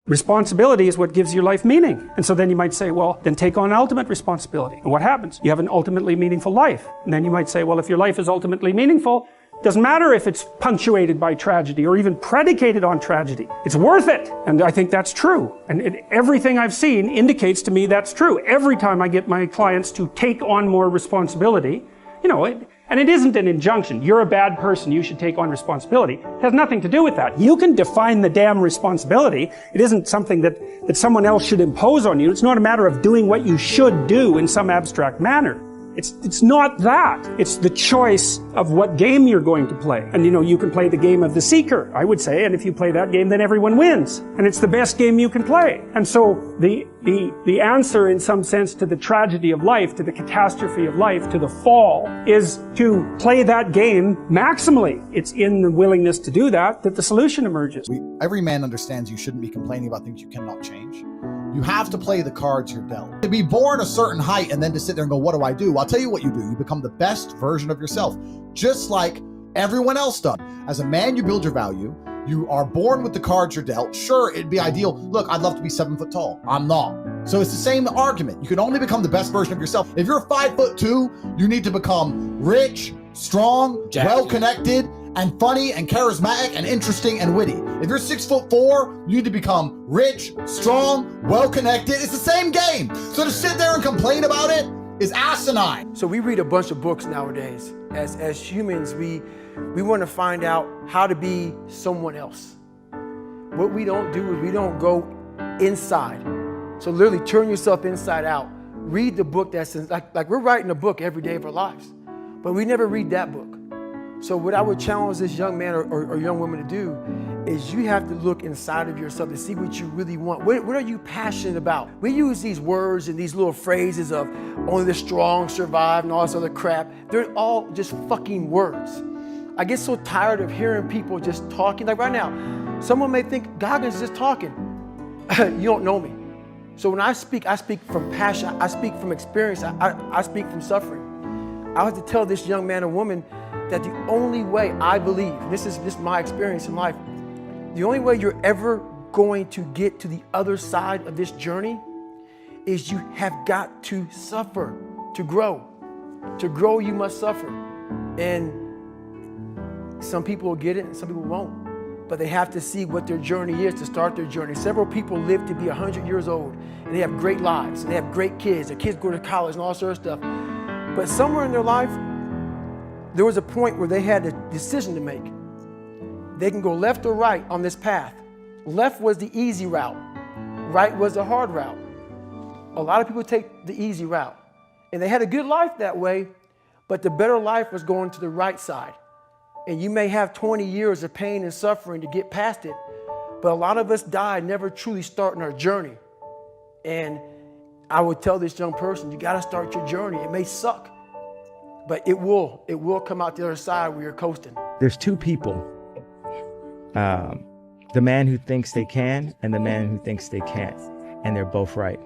Responsibility is what gives your life meaning. And so then you might say, well, then take on ultimate responsibility. And what happens? You have an ultimately meaningful life. And then you might say, well, if your life is ultimately meaningful, doesn't matter if it's punctuated by tragedy or even predicated on tragedy. It's worth it. And I think that's true. And everything I've seen indicates to me that's true. Every time I get my clients to take on more responsibility, and it isn't an injunction. You're a bad person, you should take on responsibility. It has nothing to do with that. You can define the damn responsibility. It isn't something that someone else should impose on you. It's not a matter of doing what you should do in some abstract manner. It's not that. It's the choice of what game you're going to play. And you can play the game of the seeker, I would say, and if you play that game, then everyone wins. And it's the best game you can play. And so the answer in some sense to the tragedy of life, to the catastrophe of life, to the fall, is to play that game maximally. It's in the willingness to do that the solution emerges. Every man understands you shouldn't be complaining about things you cannot change. You have to play the cards you're dealt. To be born a certain height and then to sit there and go, what do I do? I'll tell you what you do. You become the best version of yourself, just like everyone else does. As a man, you build your value. You are born with the cards you're dealt. Sure, it'd be ideal. Look, I'd love to be 7 foot tall. I'm not. So it's the same argument. You can only become the best version of yourself. If you're 5'2", you need to become rich, strong, well-connected, and funny and charismatic and interesting and witty. If you're 6'4", you need to become rich, strong, well-connected. It's the same game. So to sit there and complain about it is asinine. So we read a bunch of books nowadays. As humans, we want to find out how to be someone else. What we don't do is we don't go inside. So literally turn yourself inside out. Read the book that's like we're writing a book every day of our lives, but we never read that book. So what I would challenge this young man or young woman to do is you have to look inside of yourself to see what you really want. What are you passionate about? We use these words and these little phrases of only the strong survive and all this other crap. They're all just fucking words. I get so tired of hearing people just talking. Like right now, someone may think Goggins is just talking. You don't know me. So when I speak from passion. I speak from experience. I speak from suffering. I have to tell this young man or woman that the only way I believe, this is my experience in life, the only way you're ever going to get to the other side of this journey is you have got to suffer to grow. To grow, you must suffer. And some people will get it and some people won't. But they have to see what their journey is to start their journey. Several people live to be 100 years old and they have great lives and they have great kids. Their kids go to college and all sorts of stuff. But somewhere in their life, there was a point where they had a decision to make. They can go left or right on this path. Left was the easy route. Right was the hard route. A lot of people take the easy route. And they had a good life that way, but the better life was going to the right side. And you may have 20 years of pain and suffering to get past it, but a lot of us die never truly starting our journey. And I would tell this young person, you gotta start your journey. It may suck, but it will come out the other side where you're coasting. There's two people, the man who thinks they can and the man who thinks they can't, and they're both right.